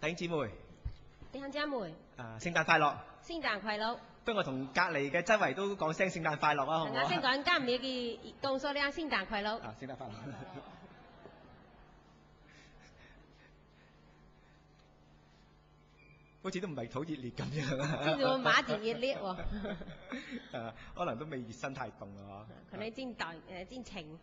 弟兄姊妹，弟兄姊妹，聖誕快樂！聖誕快樂！不如我同隔離嘅周圍都講聲聖誕快樂啊，好唔好？我先講今日嘅講數量聖誕快樂。聖誕快樂！好似都唔係好熱烈咁樣啊！即係我馬字熱烈喎。可能都未熱身太凍啊！可能真情。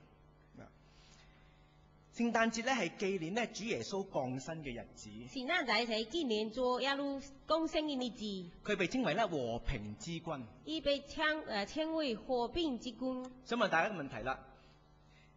聖誕節咧係紀念咧主耶穌降生嘅日子。聖誕節係紀念主耶穌降生嘅日子。佢被稱為咧和平之君。佢被稱為和平之君。想問大家一個問題啦，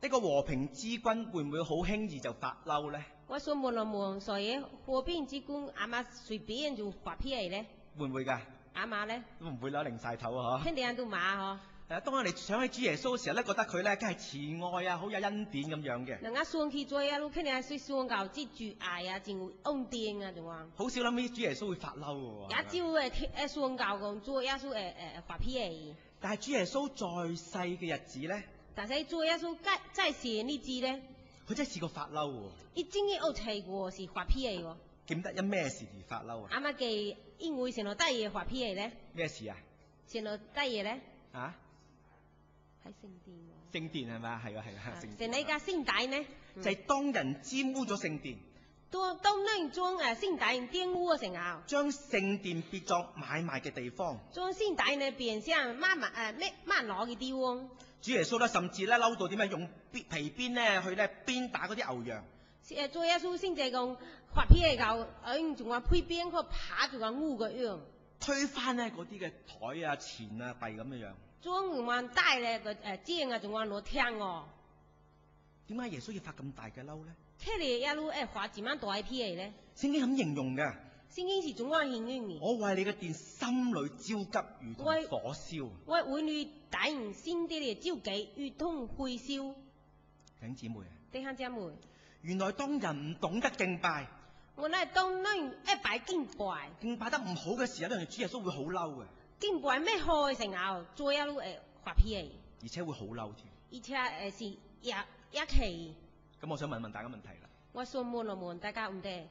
呢個和平之君會唔會好輕易就發嬲咧？我想問一問，所以和平之君阿媽隨便就發脾氣咧？會唔會㗎？阿媽咧？都唔會啦，擰晒頭啊！肯定都罵嗬。當我哋想起主耶穌嘅時候咧，覺得佢咧梗係慈愛啊，好有恩典咁樣嘅。人家想起主耶穌，肯定係想教之主愛啊，真恩典啊，仲話。好少諗起主耶穌會發嬲嘅喎。也少想教講主耶穌發脾氣。但係主耶穌在世嘅日子咧，但係主耶穌在世嘅日子咧，佢真係試過發嬲喎。佢真係有試過是發脾氣喎。記唔得因咩事而發嬲啊？啱啱記因為成日得嘢發脾氣咧。咩事啊？成日得嘢咧？啊？喺聖殿喎。聖殿係咪？係啊。成你家聖殿呢？就係當人沾污咗聖殿。當人將聖殿玷污嘅時候，將聖殿變作買賣嘅地方。將聖殿呢變成賣攞嘅地方。主耶穌咧甚至咧嬲到點樣用皮鞭咧去咧鞭打嗰啲牛羊。主耶穌先至講發脾氣夠，仲話皮鞭去拍住個烏個樣，推翻咧嗰啲嘅台啊、錢啊、幣咁嘅樣。將唔話帶咧個正啊，仲話攞聽喎。點解耶穌要發咁大嘅嬲咧？睇嚟耶穌發咁樣大嘅脾氣咧？聖經咁形容嘅。聖經是總話形容嘅。我為你嘅殿心裏焦急，如同火燒。我為你殿心底嘅焦急，如同火燒。弟兄姊妹。弟兄姊妹。原來當人唔懂得敬拜，我咧當人一擺敬拜得唔好嘅時候咧，主耶穌會好嬲嘅。敬拜咩開成後，做一路發脾氣，而且會好嬲添。而且是一期。咁我想問大家問題啦。我想問大家唔得。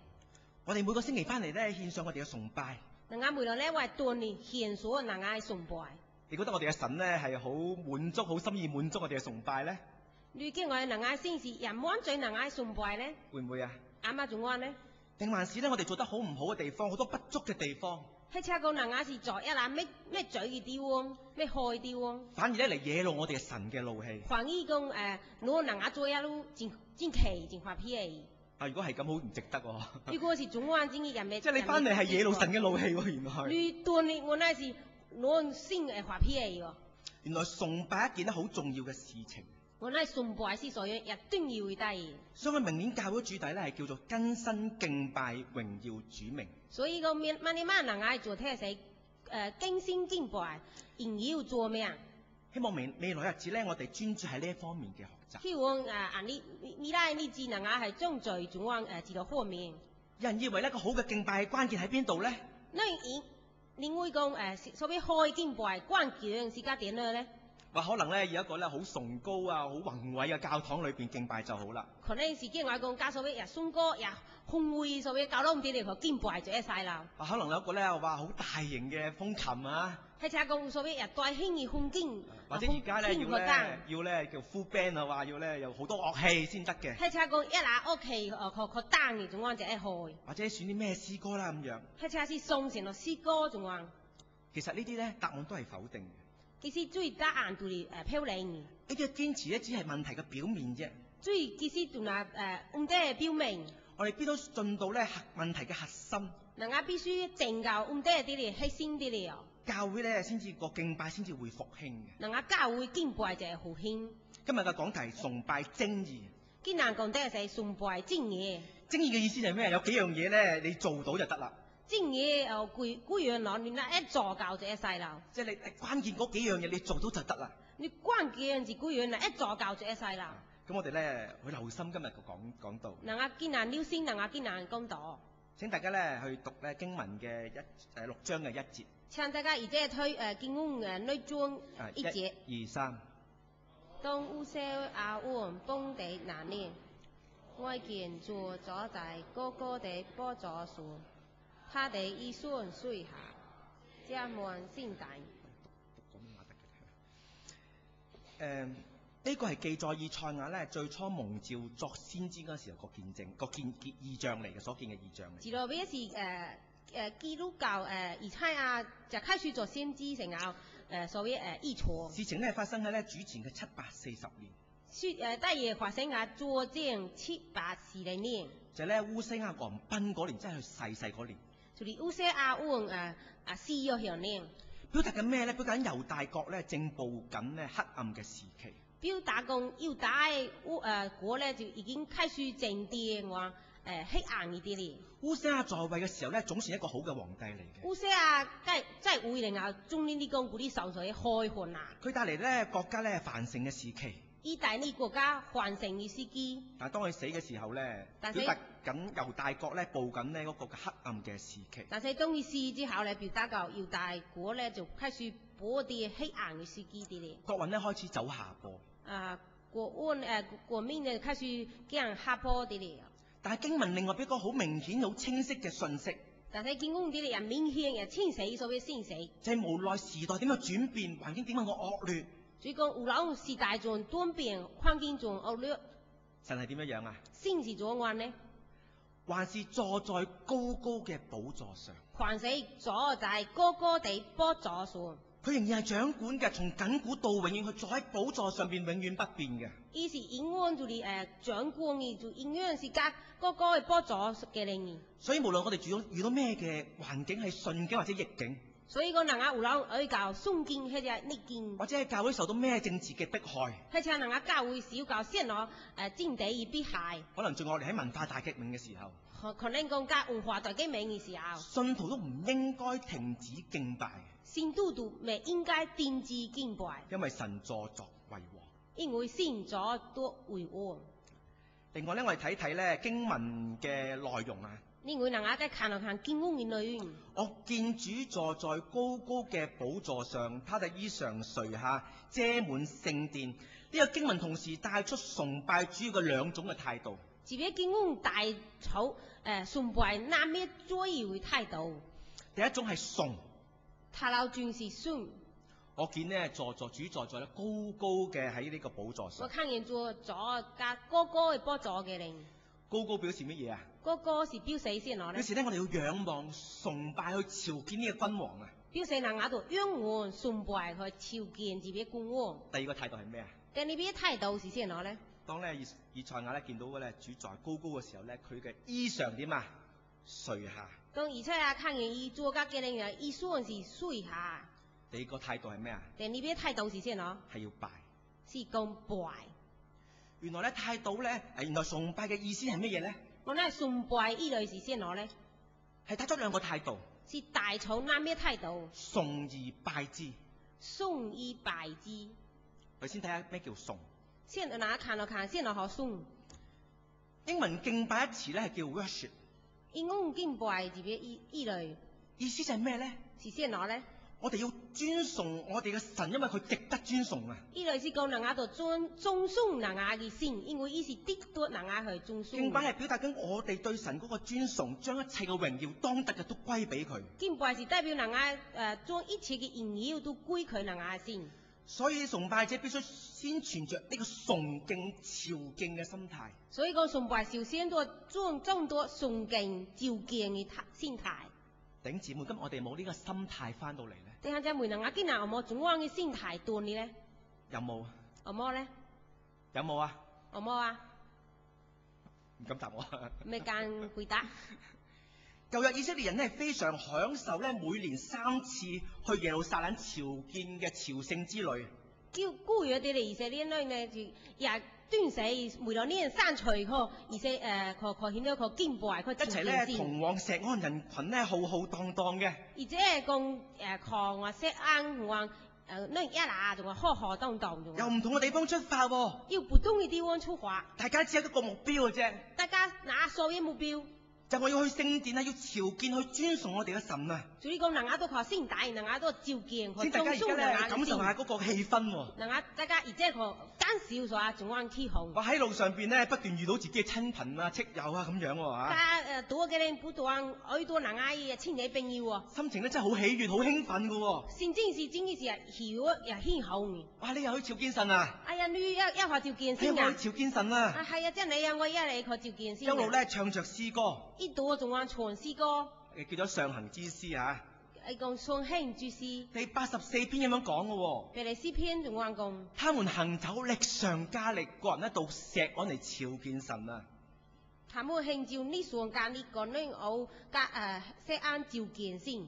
我哋每個星期翻嚟咧，獻上我哋嘅崇拜。人家每日咧為鍛鍊獻所人家嘅崇拜。你覺得我哋嘅神咧係好滿足、好心意滿足我哋嘅崇拜咧？你見我哋人家先是人滿嘴人家崇拜咧？會唔會啊？啱啱仲話咧？定還是咧我哋做得好唔好嘅地方，好多不足嘅地方？喺車講人家是在一欄咩嘴嘅地方，咩害地方？反而咧嚟惹怒我哋嘅神嘅怒氣。反而講攞人家做一路真奇真發脾氣。如果係咁，好唔值得喎。如果是總話真嘅人咩？即係你翻嚟係惹怒神嘅怒氣喎，原來。你鍛鍊我那是攞先發脾氣喎。原來崇拜一件好重要嘅事情。我那崇拜是所以一定要會帶。所以明年教會主題咧係叫做更新敬拜榮耀主名。所以個明年人嗌做聽係更新敬拜榮耀做咩啊？希望未來日子咧，我哋專注喺呢一方面嘅學習。希望未來呢智能係將在總往知道方面。有人以為一個好嘅敬拜關鍵喺邊度咧？你會講所謂開敬拜關鍵是加點咧？話可能咧有一個咧好崇高啊、好宏偉嘅教堂裏邊敬拜就好啦。可能是見外講加所謂也崇高也宏偉所謂教堂啲嚟個敬拜就一晒啦。可能有一個咧話好大型嘅風琴啊。係就係講所謂也大型嘅風景。或者而家咧要咧叫 full band 啊，話要咧有好多樂器先得嘅。係就係講一拿樂器佢單嘅仲話就一開。或者選啲咩詩歌啦咁樣。係就係送成個詩歌仲話。其實呢啲咧答案都係否定嘅。其實最答案都係漂亮嘅。呢啲堅持咧只係問題嘅表面啫。其實仲係唔得表明。我哋必須進到咧問題嘅核心。人家必須正教唔得啲嚟核心啲嚟。教會咧先至個敬拜先至會復興嘅。人家教會敬拜就係復興。今日嘅講題崇拜正義。今日講題就係崇拜正義。正義嘅意思係咩？有幾樣嘢咧，你做到就得啦。正義貴樣攞，你一助教就一世啦。即係你關鍵嗰幾樣嘢，你做到就得啦。你關鍵是貴樣啦，一助教就一世啦。咁我哋咧去留心今日嘅講道。人家見人留心，人家見人講道。請大家咧去讀咧經文嘅6章嘅1節。請大家而家推經文6章1節。1、2、3。當烏西亞王崩地那年，我見主坐在高高的寶座上，他的衣裳碎下，沾滿聖帶。呢個係記載以賽亞咧最初蒙召作先知嗰時候個見證、異象嚟嘅，所見嘅異象嚟。知道咩是基督教以賽亞就開始做先知成後所謂異象。事情咧發生喺咧主前嘅740年。大約發生喺主前740年。就咧烏西亞王崩嗰年，即係佢逝世嗰年。就係烏西亞王死咗嗰年。表達緊咩咧？表達緊猶大國咧正步緊咧黑暗嘅時期。表達講猶大國咧就已經開始正殿話黑暗呢啲咧。烏西亞在位嘅時候咧，總算一個好嘅皇帝嚟嘅。烏西亞在位嘅時候，中年啲講嗰啲受水開墾啦。佢帶嚟咧國家咧繁盛嘅時期。依帶呢國家繁盛嘅時期。但係當佢死嘅時候咧，表達緊猶大國咧步緊呢嗰個黑暗嘅時期。但係當佢死之後咧，表達到猶大國咧就開始步啲黑暗嘅時期啲咧。國運咧開始走下坡。國民咧開始降下坡啲咧。但係經文另外俾個好明顯、好清晰嘅訊息。但係經文啲咧又明顯又清晰，所謂清晰。就係無奈時代點樣轉變，環境點樣個惡劣。所以講無論時代中轉變，環境中惡劣。神係點樣樣啊？先是怎樣呢？還是坐在高高嘅寶座上。還是坐在高高地寶座上。佢仍然係掌管嘅，從亙古到永遠，佢坐喺寶座上邊永遠不變嘅。伊是永遠就係掌管嘅，就永遠是加高高嘅寶座嘅靈。所以無論我哋遇到咩嘅環境係順境或者逆境。所以講，人家有人愛教順境或者逆境，或者係教會受到咩政治嘅迫害，或者人家教會少教先攞政治而迫害。可能仲我哋喺文化大革命嘅時候，可能講加文化大革命嘅時候，信徒都唔應該停止敬拜。信徒都唔應該停止敬拜，因為神坐作為王。因為神坐作為王。另外咧，我哋睇睇咧經文嘅內容啊。另外，人家再看經文嘅內容。我見主坐在高高嘅寶座上，他的衣裳垂下，遮滿聖殿。呢、這個經文同時帶出崇拜主嘅兩種嘅態度。這邊經文帶出崇拜那咩主要嘅態度。第一種係崇，他老轉是崇。我見呢主坐在咧高高嘅喺呢個寶座上。我看見坐加高高嘅寶座嘅人。高高表示乜嘢啊？高高是表示先攞咧。表示咧，我哋要仰望、崇拜去朝見呢個君王啊！表示人喺度仰望、崇拜去朝見自己君王。第二個態度係咩啊？第二邊態度是先攞咧。當咧以賽亞咧見到咧主在高高嘅時候咧，佢嘅衣裳點啊？垂下。當以賽亞看見伊做家嘅人嘅衣裳是垂下。第二個態度係咩啊？第二邊態度是先攞。係要拜。是講拜。原來咧態度咧，原來崇拜嘅意思係乜嘢咧？我咧崇拜依類是先攞咧，係帶咗兩個態度。是大從那咩態度？崇而拜之。崇而拜之。我先睇下咩叫崇。先大家看先攞學崇。英文敬拜一詞咧係叫 worship。英文敬拜自己依類。意思就係咩咧？是先攞咧。我哋要尊崇我哋嘅神，因為佢值得尊崇啊！依類是講人家度尊崇人家嘅神，因為伊是值得人家去尊崇。敬拜係表達緊我哋對神嗰個尊崇，將一切嘅榮耀當得嘅都歸俾佢。敬拜是代表人家將一切嘅榮耀都歸佢人家先。所以崇拜者必須先存着呢個崇敬朝敬嘅心態。所以講崇拜首先都將多崇敬朝敬嘅心態。弟兄姊妹，今日我哋冇呢個心態翻到嚟咧。弟兄姊妹，能今日有冇總樣嘅心態斷你咧？有冇？有冇咧？有冇啊？有冇啊？唔敢答我。未敢回答。舊約以色列人咧係非常享受咧每年3次去耶路撒冷朝見嘅朝聖之旅。舊約啲以色列人咧就也端死每兩年3次去，而且佢顯咗佢敬拜，佢一齊咧同往錫安人群咧浩浩蕩蕩嘅。而且講狂話錫安話那一啦，仲話浩浩蕩蕩。由唔同嘅地方出發喎。要不同嘅地方出發。大家只係一個目標嘅啫。大家拿所謂目標。就我要去聖殿啊，要朝見去尊崇我哋嘅神啊。所以講人家都靠聖大，人家都照見去先大家而家咧感受下嗰個氣氛喎。人家大家而家佢間少咗啊，仲啱起哄。我喺路上邊咧不斷遇到自己嘅親朋啊、戚友啊咁樣喎嚇。多嘅人不斷好多人啊嘅親戚朋友喎。心情咧真係好喜悅、好興奮嘅喎。先真是喜悅又興奮。哇！你又去朝見神啊？哎呀，你一去朝見神啊！我去朝見神啊！係啊，即係你啊，我一嚟去朝見神。一路咧唱着詩歌。呢度仲話唱詩歌。叫咗上行之詩嚇。講上行之詩。第84篇咁樣講嘅喎。第4篇仲話講。他們行走力上加力，個人一到石岸嚟朝見神啊！他們行走力上加力，個人好石岸朝見神。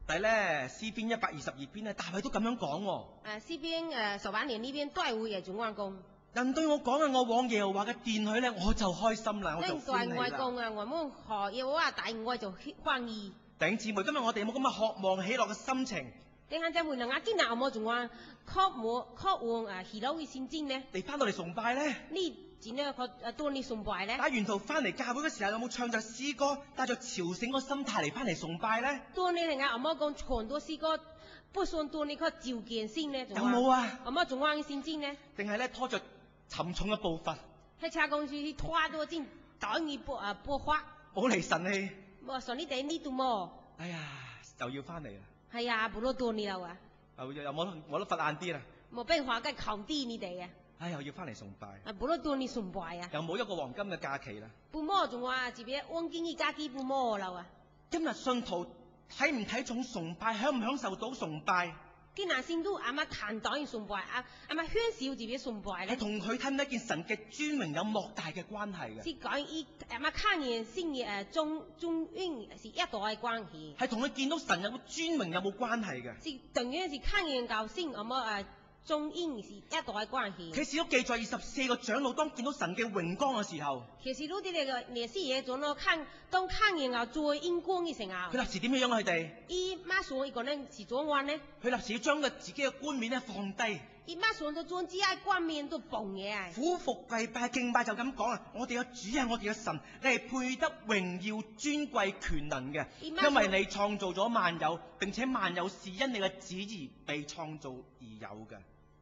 但係咧，詩篇122篇咧，大衛都咁樣講喎。詩篇18年呢邊大衛也仲話講。人對我講啊，我往耶和華嘅殿去咧，我就開心啦，我就歡喜啦。對我講啊，我冇學耶和華大我就歡喜。弟兄姊妹，今日我哋有冇咁嘅渴望喜樂嘅心情？弟兄姊妹，能啊，今日有冇仲話渴望喜樂嘅心情呢？你翻到嚟崇拜咧？呢前咧多你崇拜咧？打沿途翻嚟教會嘅時候，有冇唱着詩歌，帶着朝聖個心態嚟翻嚟崇拜咧？多你係啊，有冇講唱多詩歌，不算多你個照見先呢？有冇啊？有冇仲話嘅心情呢？定係咧拖着沉重嘅步伐？喺車公司拖多先等你播花。冇嚟神氣。冇神你哋呢度冇。哎呀，又要翻嚟啦。係啊，冇得多你啦啊。又冇得罰晏啲啦。冇俾話嘅求啲你哋啊。哎，又要翻嚟崇拜。冇得多你崇拜啊。又冇一個黃金嘅假期啦。不冇仲話自己黃金嘅假期不冇啦啊。今日信徒睇唔睇重崇拜，享唔享受到崇拜？今日先都啱啱談到要崇拜，啱啱享受自己崇拜咧。係同佢睇唔睇見神嘅尊榮有莫大嘅關係嘅。是講依啱啱看見先嘅中英是一代嘅關係。係同佢見到神有冇尊榮有冇關係嘅。是同樣是看見舊先咁啊中英是一代嘅關係。啟示錄記載24個長老當見到神嘅榮光嘅時候，其實呢啲嘅歷史嘢長老當看見啊最英光嘅時候，佢立時點樣佢哋？伊馬上一個人是怎樣呢？佢立時要將佢自己嘅冠冕咧放低。伊馬上都將自己嘅冠冕都放嘢。俯伏跪拜敬拜就咁講啊！我哋嘅主係我哋嘅神，你係配得榮耀尊貴權能嘅，因為你創造咗萬有，並且萬有是因你嘅旨意被創造而有嘅。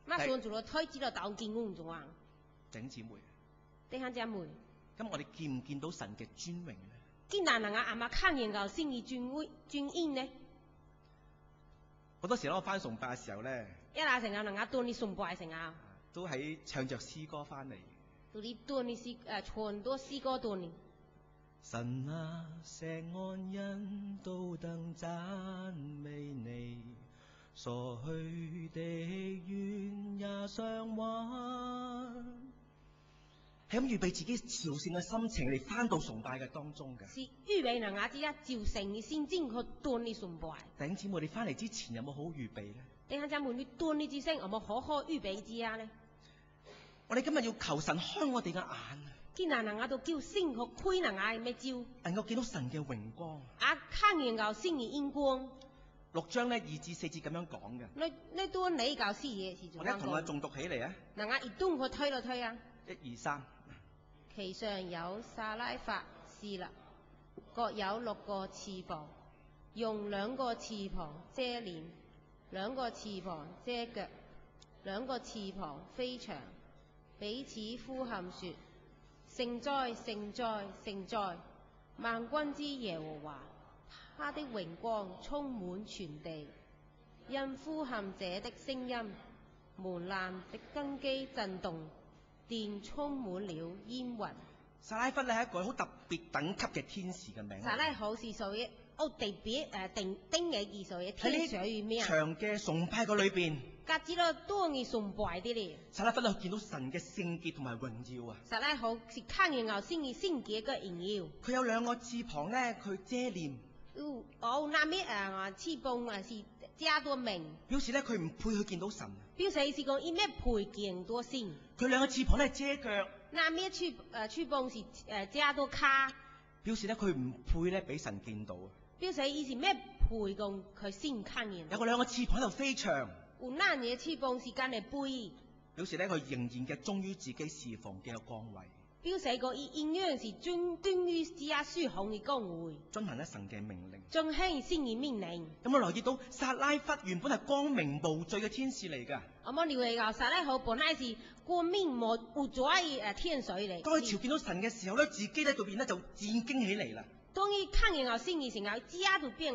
馬上做咗推知道到見工仲啊！弟兄姊妹，弟兄姊妹，咁我哋見唔見到神嘅尊榮呢？見難能啊！啱啱看見個先嘅尊榮呢？好多時我翻崇拜嘅時候咧，一嗱成日能夠當你崇拜成啊，都喺唱着詩歌翻嚟。到你當你唱多詩歌當你。神啊，錫安人都等讚美你。所去的願也償還，係咁預備自己朝聖嘅心情嚟翻到崇拜嘅當中嘅。是預備能啊！只一朝聖嘅先正去當你崇拜。弟兄姊妹，你翻嚟之前有冇好預備咧？弟兄姊妹，你當你之前有冇好好預備之啊咧？我哋今日要求神開我哋嘅眼，見能啊到叫星去開能啊咩照，能夠見到神嘅榮光。看見到星嘅熒光。6章咧2至4節咁樣講嘅。你多你教詩嘢是做。我哋同佢誦讀起嚟啊！能啊，一東去推落推啊！1、2、3。其上有撒拉法侍立，各有6個翅膀，用2個翅膀遮臉，2個翅膀遮腳，2個翅膀飛翔，彼此呼喊說：聖哉，聖哉，聖哉！萬軍之耶和華。他的榮光充滿全地，因呼喊者的聲音，門檻的根基震動，殿充滿了煙雲。撒拉弗咧係一個好特別等級嘅天使嘅名。撒拉好是屬於特別定嘅意思嘅天使與咩啊？長嘅崇拜個裏邊，格子咯多嘅崇拜啲咧。撒拉弗咧見到神嘅聖潔同埋榮耀啊！撒拉好是看見牛先嘅聖潔嘅榮耀。佢有2個翅膀咧，佢遮臉。那咩翅膀是加多名，表示咧佢唔配去見到神。表示是講伊咩配見多先。佢2個翅膀咧遮腳。那咩翅膀是加多卡，表示咧佢唔配咧俾神見到。表示伊是咩配講佢先看見。有2個翅膀喺度飛翔。有那嘢翅膀是間嚟背，表示咧佢仍然嘅忠於自己侍奉嘅崗位。表示個伊應樣是遵於主耶穌行嘅講會，遵行咧神嘅命令。遵行神嘅命令。有冇留意到撒拉弗原本係光明無罪嘅天使嚟㗎？我冇留意到撒拉弗本來是光明無罪嘅天使嚟。當佢朝見到神嘅時候咧，自己喺度邊咧就戰驚起嚟啦。當佢看見到神嘅時候，只喺度變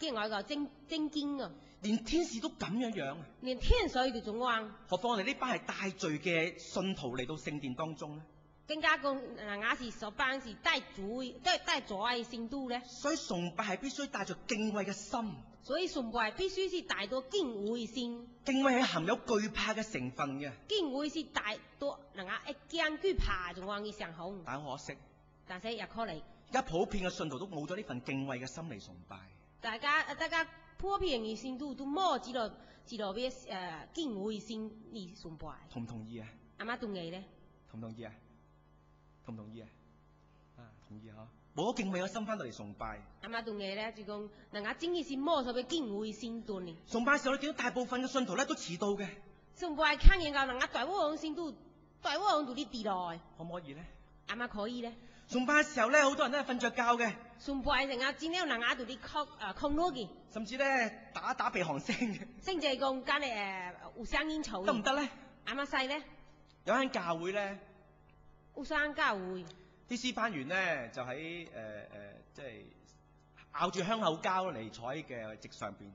見我個真驚啊！連天使都咁樣，連天使都仲話，何況我哋呢班係帶罪嘅信徒嚟到聖殿當中咧？更加講我是所班是帶罪嘅聖徒咧。所以崇拜係必須帶着敬畏嘅心。所以崇拜必須是帶到敬畏心。敬畏係含有懼怕嘅成分嘅。敬畏是帶到人家一驚懼怕仲話嘅上紅。但可惜，但是也可能，而家普遍嘅信徒都冇咗呢份敬畏嘅心嚟崇拜。大家普遍嘅信徒都冇知道咩敬畏心嚟崇拜。同唔同意啊？阿媽同意咧？同唔同意啊？同唔同意啊？同意嗬。冇咗敬畏嘅心翻到嚟崇拜。阿媽同意咧，就講人家真嘅是冇所謂敬畏心斷嘅。崇拜嘅時候，你見到大部分嘅信徒咧都遲到嘅。崇拜看見到人家大部分信徒都啲遲來。可唔可以咧？阿媽可以咧。崇拜嘅時候咧，好多人都係瞓着覺嘅。崇拜成日見到人家度啲空攞嘅。甚至咧打鼻鼾聲嘅。甚至係講間互相煙嘈。得唔得咧？阿媽細咧？有間教會咧。互相教會。啲師班員咧就喺即係咬住香口膠嚟坐喺嘅席上邊。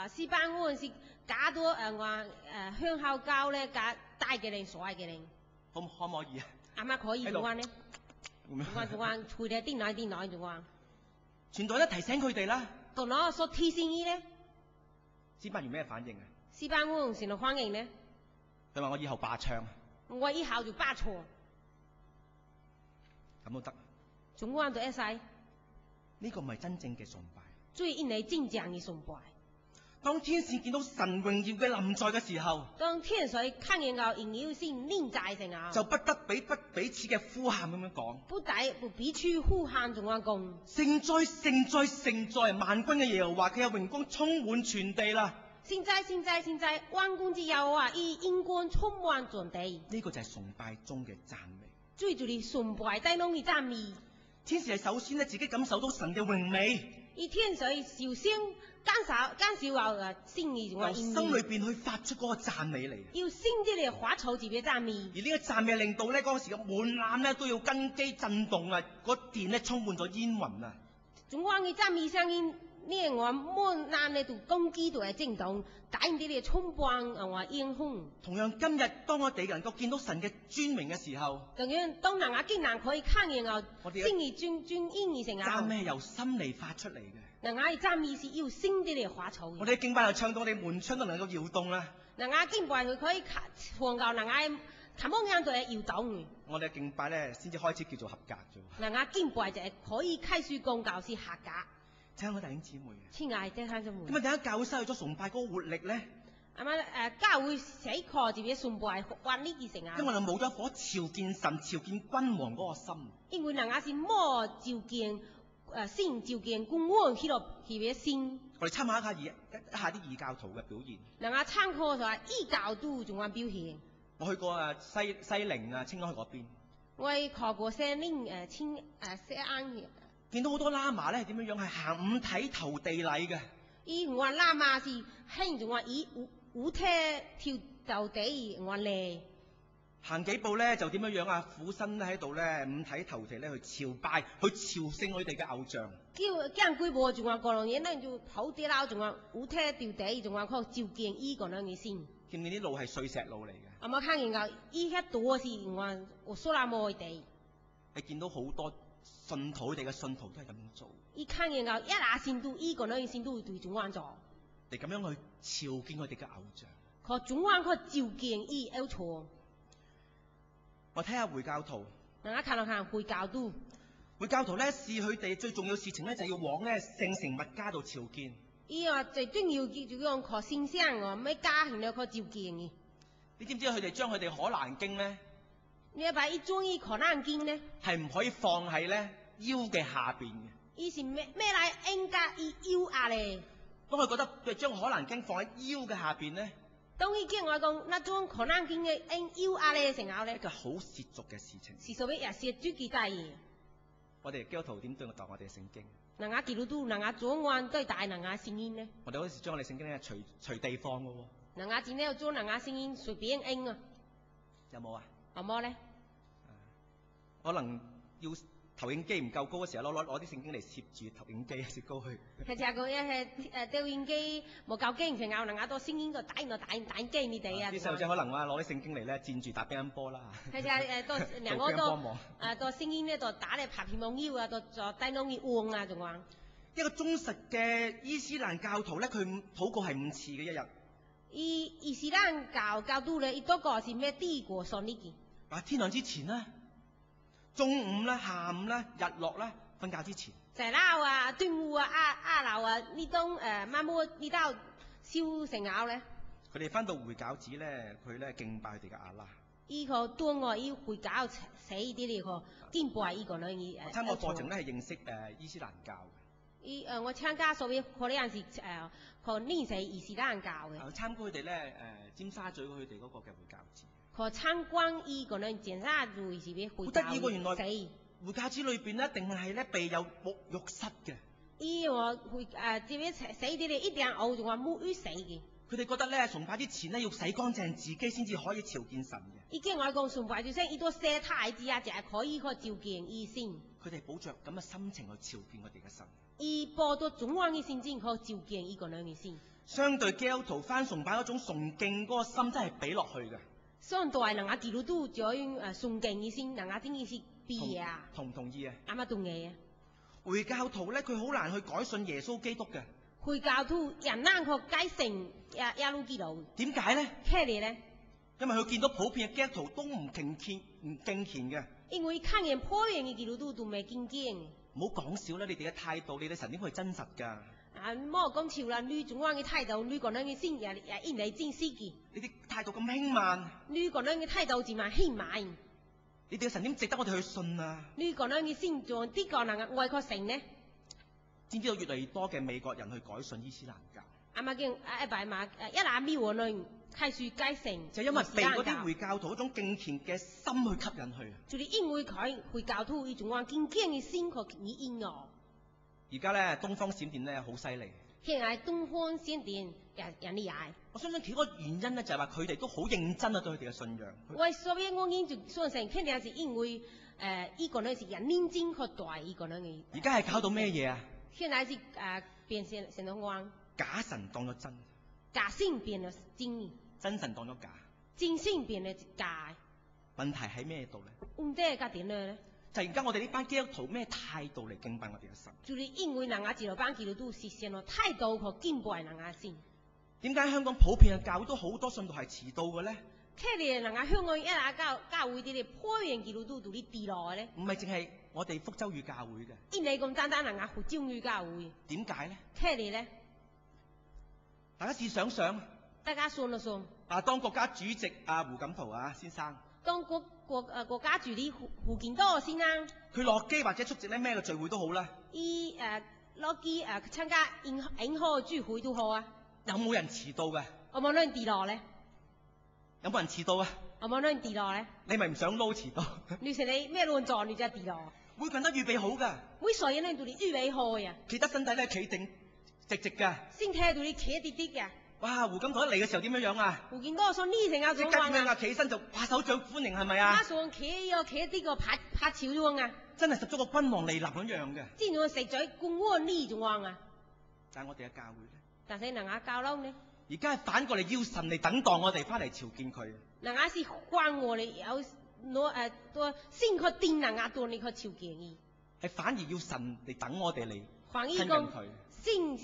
師班嗰陣時加多香口膠咧，加帶嘅零，所謂嘅零。可唔可以啊？阿媽可以做翻咧。仲話陪你電腦仲話。傳道咧提醒佢哋啦。個攞所提醒伊咧。師班員咩反應啊？師班嗰陣時嘅反應咧？佢話我以後罷唱。我以後就罷唱。咁都得。總講到一世。呢個唔係真正嘅崇拜。最應你真正嘅崇拜。當天使見到神榮耀嘅臨在嘅時候，當天使看見到榮耀先臨在時候，就不彼此嘅呼喊咁樣講。不彼此呼喊仲話講。聖哉聖哉聖哉，萬軍嘅耶和華，佢有榮光充滿全地啦。聖哉聖哉聖哉，萬軍之耶和華，以榮光充滿全地。呢個就係崇拜中嘅讚美。最主要崇拜帶攏嘅讚美。天使係首先咧自己感受到神嘅榮美。以天使首先感受到心意仲話。由心裏邊去發出嗰個讚美嚟。要先啲嚟發出自己讚美。而呢個讚美令到咧嗰時嘅門檻咧都要根基震動啊！嗰殿咧充滿咗煙雲啊！總講嘅讚美聲音。呢我門檻咧度攻擊度係震動，打啲嘅衝棒啊話煙風。同樣今日當我哋能夠見到神嘅尊榮嘅時候，同樣當人竟然可以看見我先而尊英而成啊！讚美由心嚟發出嚟嘅。人家嘅讚美是要先啲嚟發出。我哋敬拜又唱到我哋門窗都能夠搖動啦。人家敬拜佢可以放教人家琴晚響度係搖動。我哋嘅敬拜咧先至開始叫做合格啫。人家敬拜就係可以開始講教是合格。親愛弟兄姊妹，親愛弟兄姊妹，咁啊，點解教會失去咗崇拜嗰個活力咧？教會死靠自己崇拜玩呢件事啊！因為我哋冇咗顆朝見神、朝見君王嗰個心。因為人家是冇朝見先朝見君王起落佢嘅心。我哋參考一下啲異教徒嘅表現。人家參考就係異教徒仲有表現。我去過西寧青安嗰邊。我去過西寧西安嘅。見到好多喇嘛咧係點樣係行五體投地禮嘅。我喇嘛是行仲話五體投地我嚟。行幾步咧就點樣俯身喺度咧五體投地咧去朝拜去朝聖佢哋嘅偶像。叫幾步仲話個人嘢咧就跑啲啦，仲話五體投地，仲話靠照見依個樣嘅先。見唔見啲路係碎石路嚟嘅？我看見㗎，依家多是我蘇拉摩地。你見到好多。信徒佢哋嘅信徒都係咁樣做。依看見到一拿信徒，依個呢信徒對總安做。你咁樣去朝見佢哋嘅偶像。佢總安佢照見依偶像。我睇下回教徒。大家看回教徒。回教徒咧視佢哋最重要事情咧就係要往咧聖城麥加度朝見。依個最重要嘅就講靠聖像喎，咩加行了靠照見嘅。你知唔知佢哋將佢哋可蘭經咧？你一把一中意可蘭經咧，係唔可以放喺咧腰嘅下邊嘅。以前咩嚟應該腰壓咧？當佢覺得將可蘭經放喺腰嘅下邊咧，當伊見我講，那種可能見嘅因要壓力嘅時候咧，一個好褻瀆嘅事情。是所謂也是主記大嘢。我哋基督徒點對待我哋嘅聖經？人家基督徒，人家做案對待人家聖經咧。我哋好似將我哋聖經咧隨地放嘅喎。人家今天要做人家聖經隨便應啊，有冇啊？有冇咧？可能要投影機唔夠高嘅時候，攞啲聖經嚟攝住投影機攝高去。佢就講一係投影機冇夠勁時候，人家到聖經度打機你哋啊。啲細路仔可能話攞啲聖經嚟咧佔住打乒乓波啦。佢就到兩個都到聖經呢度打嚟拍乒乓球啊，到低窿去旺啊，仲話。一個忠實嘅伊斯蘭教徒咧，佢禱告係5次嘅一日。伊斯蘭教徒咧，伊多個是咩帝國上呢件？天亮之前啦，中午啦、下午啦、日落啦，瞓覺之前。在撈啊、端午啊、亞流啊，呢種晚末呢兜燒成咬咧。佢哋翻到回教寺咧，佢咧敬拜佢哋嘅阿拉。依個當我要回教死啲呢個敬拜依個咧，我參加課程咧係認識伊斯蘭教嘅。我參加所謂嗰啲陣時佢認識伊斯蘭教嘅。參觀佢哋咧尖沙咀佢哋嗰個嘅回教寺。佢參觀依個咧尖沙咀是俾回教好得意喎，原來死。回教寺裏邊咧，一定係咧備有沐浴室嘅。依個至於死啲咧，一定有仲話沐浴死嘅。佢哋覺得咧，崇拜之前咧要洗乾淨自己先至可以朝見神嘅。依家我講崇拜之前，依多洗太子啊，就係可以去召見伊先。佢哋抱着咁嘅心情去朝見我哋嘅神。依播到總安嘅先至可召見依個兩嘅先。相對基督徒翻崇拜嗰種崇敬嗰個心真係俾落去嘅。相對人家基督徒就用崇敬嘅先，人家點意思變啊？同唔同意啊？啱啱同意啊！回教徒咧，佢好難去改信耶穌基督嘅。回教徒人難去改信耶路基督。點解咧？睇嚟咧，因為佢見到普遍嘅基督徒都唔敬虔嘅。因為看見普遍嘅基督徒都未敬虔。唔好講笑啦！你哋嘅態度，你哋神點會真實㗎？莫講笑啦！你總講嘅態度，你個人嘅先也應嚟真實嘅。你哋態度咁輕慢。你個人嘅態度自慢輕慢。你哋嘅神點值得我哋去信啊？你個人嘅先做啲個人嘅愛國神呢？先知道越嚟越多嘅美國人去改信伊斯蘭教。啱啱見一擺馬一拿廟喎呢，開始改信。就因為被嗰啲回教徒嗰種敬虔嘅心去吸引去。就係因為佢回教徒呢種話敬虔嘅心佢而引誘。而家咧，東方閃電咧好犀利。現在東方閃電人厲害。我相信其中一個原因咧，就係話佢哋都好認真啊，對佢哋嘅信仰。我所以我應就相信，肯定係因為呢個呢是人認真去對呢個呢嘅。而家係搞到咩嘢啊？現在是變成咗話假神當咗真，假神變咗真，真神當咗假，真神變咗假。問題喺咩度咧？問題係點咧？就係而家我哋呢班基督徒咩態度嚟敬拜我哋嘅神？就係因為人家這班基督徒實現咗態度去敬拜人家先。點解香港普遍嘅教會都好多信徒係遲到嘅咧？睇嚟人家香港一下教會啲普遍基督徒都啲跌落嘅咧。唔係淨係我哋福州語教會嘅。因為咁單單人家福州語教會。點解咧？睇嚟咧，大家試想想。大家算一算。當國家主席胡錦濤先生。當國家主席胡錦濤先生。佢落機或者出席咧咩嘅聚會都好啦。落機參加迎賀聚會都好啊。有冇人遲到嘅？有冇人跌落咧？有冇人遲到啊？有冇人跌落咧？你咪唔想撈遲到？你成你咩亂撞你就跌落？每個人都預備好㗎。每所有人都你預備好呀。企得身體咧企定直直㗎。身體到你企一啲啲嘅。哇！胡錦濤一嚟嘅時候點樣啊？胡錦濤上呢成日即刻點樣啊？企起身就拍手掌歡迎係咪啊？馬上企一啲個拍手掌啊！真係十足個君王嚟臨一樣嘅。之前我食咗公安呢種啊。但係我哋嘅教會咧？但係人家教撈呢？而家係反過嚟要神嚟等待我哋翻嚟朝見佢。人家是關我哋有攞多先去掂人家到你去朝見伊。係反而要神嚟等我哋嚟親近佢。先至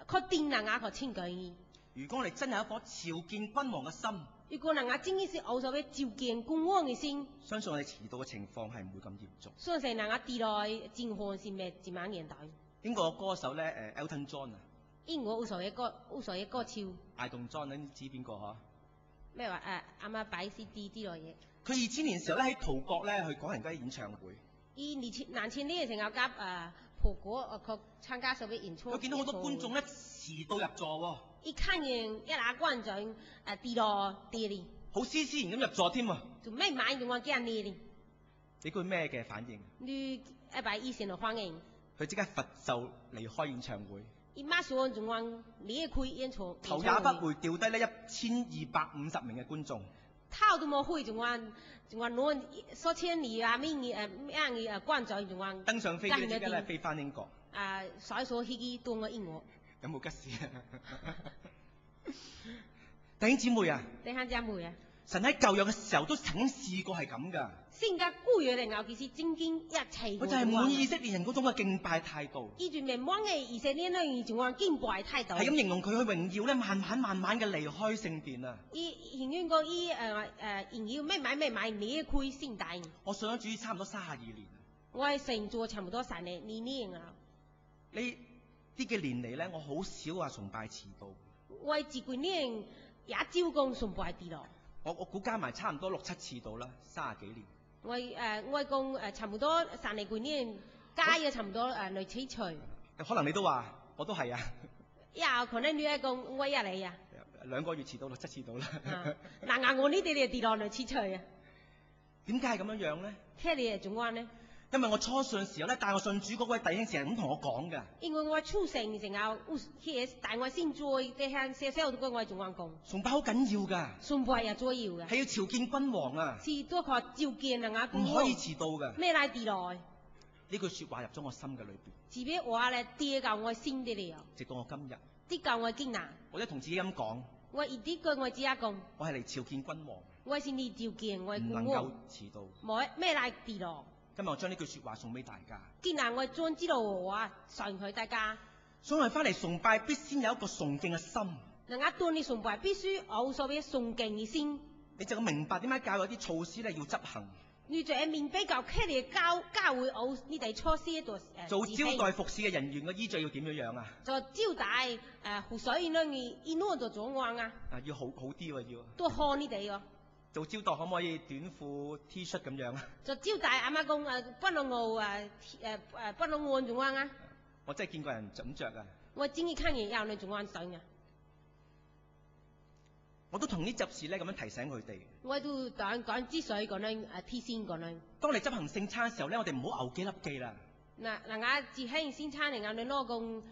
去掂人家去親近伊。如果我哋真係有一顆朝見君王嘅心，如果人家真係是有所謂朝見君王嘅心，相信我哋遲到嘅情況係唔會咁嚴重。相信人家跌落戰況是咩幾萬年代？英國歌手咧Elton John 啊。英國好熟嘅歌超。I Don't John 你知邊個嗬？咩話啱啱擺 CD 之類嘢。佢2000年時候咧喺葡國咧去講人家演唱會。2000年嘅時候夾葡國佢參加所謂演唱會。佢見到好多觀眾咧遲到入座喎。一看見一拿關長跌落地裏，好斯斯然咁入座添喎。就咩買仲話驚你哩。你估咩嘅反應？你一擺醫生嘅反應，佢即刻拂袖離開演唱會，伊馬上仲話離開演唱，頭也不回掉低呢1250名嘅觀眾。頭都冇開仲話攞數千里啊咩嘅關長仲話登上飛機即刻咧飛翻英國。所飛機到我英國。有冇吉事啊？弟兄姊妹啊！弟兄姊妹啊！神喺舊約嘅時候都曾經試過係咁㗎。先家古約嚟牛，其實正經一齊。佢就係滿以色列人嗰種嘅敬拜態度。依住明滿嘅以色列人仲話敬拜態度。係咁形容佢嘅榮耀咧，慢慢嘅離開聖殿啊。形容個榮耀咩買離開聖殿。我信咗主差唔多32年。我係成咗差唔多32年啊。呢幾年嚟咧，我好少話崇拜遲到。我係自幾年也照共崇拜遲到。我估加埋差唔多6、7次到啦，30幾年。我共差唔多30幾年，加嘅差唔多6、7歲。可能你都話，我都係啊。有可能你係講我也嚟啊。2個月遲到6、7次到啦。嗱，我呢啲你跌落6、7歲啊。點解係咁樣咧？聽你係總關咧？因為我初信嘅時候咧，帶我信主嗰位弟兄成日咁同我講㗎。因為我初信嘅時候，帶我先做啲向少少嗰個總關講。崇拜好緊要㗎。崇拜係重要㗎。係要朝見君王啊。是多確召見啊！唔可以遲到㗎。咩嚟跌落？呢句説話入咗我心嘅裏邊。自己話咧跌教我心啲了。直到我今日。啲教我驚難。我都同自己咁講。我一啲句我自己講。我係嚟朝見君王。我係嚟召見我。唔能夠遲到。冇咩嚟跌落？今日我將呢句説話送俾大家。既然我將知道話送佢大家。所以翻嚟崇拜必先有一個崇敬嘅心。嗱，我對你崇拜必須有所謂崇敬嘅心。你就明白點解教有啲措施咧要執行。你就係面比較激烈教會有呢啲措施喺度做招待服侍嘅人員嘅衣著要點樣啊？就招待服侍員咧，依攞就做啱啊。要好啲喎要。都好呢啲喎。做招待可唔可以短褲 T 恤咁樣啊？就招待阿媽講不能夠不能按仲啱啊！我真係見過人咁着啊！我真係看見有人仲啱上啊！我都同啲執事咧咁樣提醒佢哋。我都講之水講咧提先講咧。當你執行聖餐嘅時候咧，我哋唔好牛幾粒記啦。嗱，我自行聖餐嚟，我哋攞個。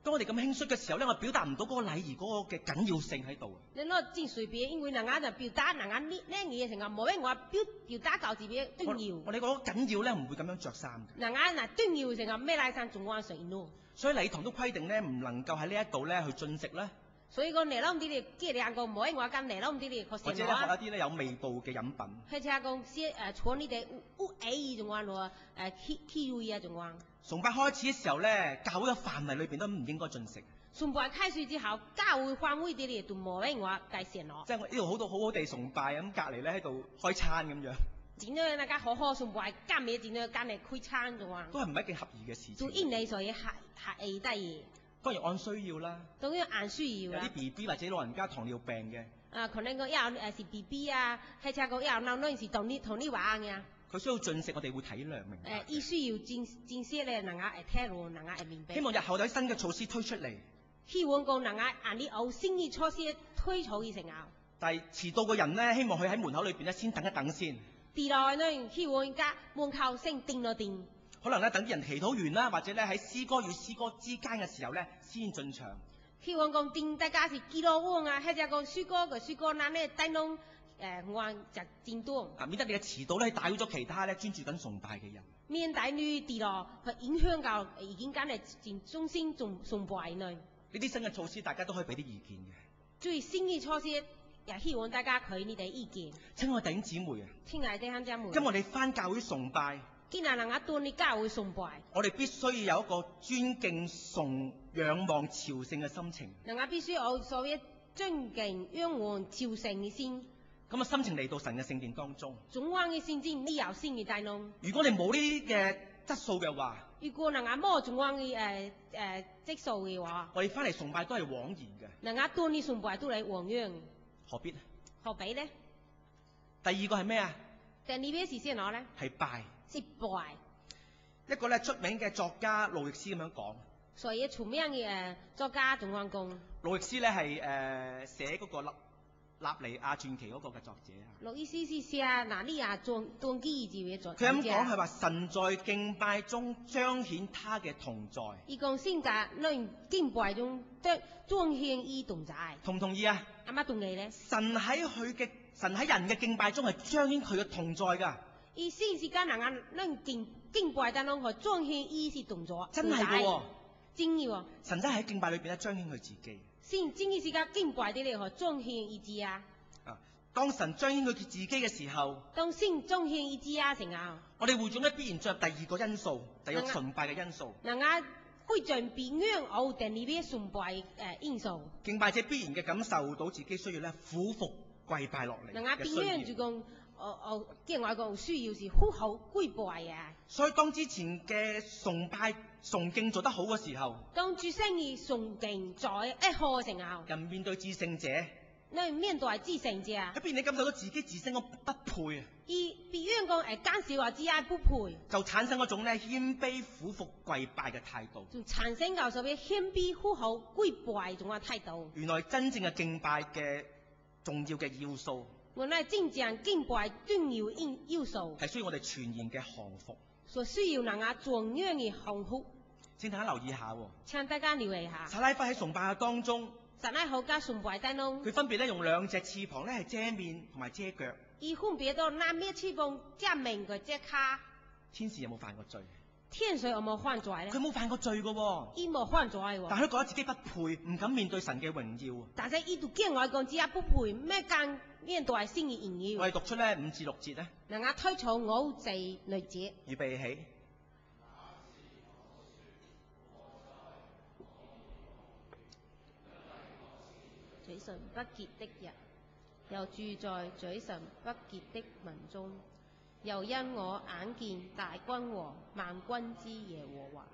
當我哋咁輕率嘅時候咧，我表達唔到嗰個禮儀嗰個嘅緊要性喺度。你攞真隨便，因為嗱我就表達嗱我呢嘢成日冇咩我表達教自己重要。我哋覺得緊要咧，唔會咁樣着衫嘅。嗱我重要成日咩拉衫仲啱上咯。所以禮堂都規定咧，唔能夠喺呢一度咧去進食咧。所以講嚟啦，唔知你即係兩個冇喺我間嚟啦，唔知你學食。或者咧學一啲咧有味道嘅飲品。或者講先坐呢啲烏蟻仲話咯，kiwi 啊仲話。崇拜開始嘅時候咧，教會嘅範圍裏邊都唔應該進食。崇拜開始之後，教會範圍啲咧都冇喺我界線咯。即係我呢度好好地崇拜咁，隔離咧喺度開餐咁樣。點樣大家好好崇拜，間咩點樣間嚟開餐仲話。都係唔係一件合宜嘅事情。做印尼所以合宜得嘢。當然按需要啦。當然按需要啦。有啲 B B 或者老人家糖尿病嘅。可能個有是 B B 啊，係只個有鬧嗰陣時同你玩嘅。佢需要進食，我哋會體諒明白。依需要進食咧，能夠聽喎，能夠明白。希望日後有新嘅措施推出嚟。希望講能夠按啲有新嘅措施推出嘅成效。但係遲到嘅人咧，希望佢喺門口裏邊咧先等一等先。遲來呢，希望家門口先定咗定。可能咧等啲人祈禱完啦，或者咧喺詩歌與詩歌之間嘅時候咧先進場。希望講定大家是記錄喎啊，或者講詩歌嘅詩歌嗱咧等到。我就戰多，免得你嘅遲到咧打擾咗其他咧專注緊崇拜嘅人。免得你跌落去影響到已經間嚟中心崇拜呢。呢啲新嘅措施，大家都可以俾啲意見嘅。最新嘅措施，也希望大家佢你哋意見。親愛弟兄姊妹啊，親愛弟兄姊妹，今日我哋返教會崇拜，既然能夠到你教會崇拜，我哋必須要有一個尊敬、仰望、朝聖嘅心情。能夠必須有所謂尊敬、仰望、朝聖嘅心。咁啊，心情嚟到神嘅聖殿當中。總話嘅聖殿，你有先嘅大弄。如果你冇呢啲嘅質素嘅話，如果能夠冇總話嘅質素嘅話，我哋翻嚟崇拜都係枉然嘅。能夠多你崇拜都係枉然。何必呢？何必呢？第二個係咩啊？第二個事先攞咧？係拜。是拜。一個咧出名嘅作家路易斯咁樣講。所以出名嘅作家仲講講，路易斯咧係寫嗰個納尼亞傳奇嗰個嘅作者啊。路易斯是寫納尼亞傳記嘅作者。佢咁講係話神在敬拜中彰顯他嘅同在。伊講聖在咱敬拜中彰顯伊同在。同唔同意啊？阿媽同意咧？神喺人嘅敬拜中係彰顯佢嘅同在㗎。伊先是講咱敬拜當中，佢彰顯伊是同在。真係嘅喎。真嘅喎。神真係喺敬拜裏邊咧彰顯佢自己。先真嘅是講敬拜啲嚟，佢彰顯伊自啊。當神彰顯佢自己嘅時候，當先彰顯伊自啊成啊。我哋會眾咧必然進入第二個因素，就係崇拜嘅因素。嗱，會眾必然有第二啲崇拜因素。敬拜者必然嘅感受到自己需要咧俯伏跪拜落嚟嘅需要。必然就講，敬拜講需要是俯伏跪拜啊。所以當之前嘅崇敬做得好嘅時候，當主生意崇敬在一好成後，人面對至聖者，你面對至聖者，一邊你感受到自己自身個不配啊，必然講奸笑話之愛不配，就產生嗰種咧謙卑俯伏跪拜嘅態度，就產生咗所謂謙卑俯伏跪拜種嘅態度。原來真正嘅敬拜嘅重要嘅要素，原來真正敬拜重要要素係需要我哋全然嘅降服。所需要人全然嘅降服。請大家留意下喎。請大家留意下。撒拉弗喺崇拜嘅當中，撒拉弗加崇拜當中，佢分別咧用兩隻翅膀咧係遮面同埋遮腳。伊分別到南面翅膀遮面佢遮卡。天使有冇犯過罪？天使有冇犯罪咧？佢冇犯過罪嘅喎。伊冇犯罪喎。但係佢覺得自己不配，唔敢面對神嘅榮耀。但係伊都驚我講自己不配，咩敢面對神嘅榮耀？我哋讀出咧5至6節咧。嗱，推從5至6節。預備起。嘴唇不潔的人，又住在嘴唇不潔的民中，又因我眼見大君和萬軍之耶和華。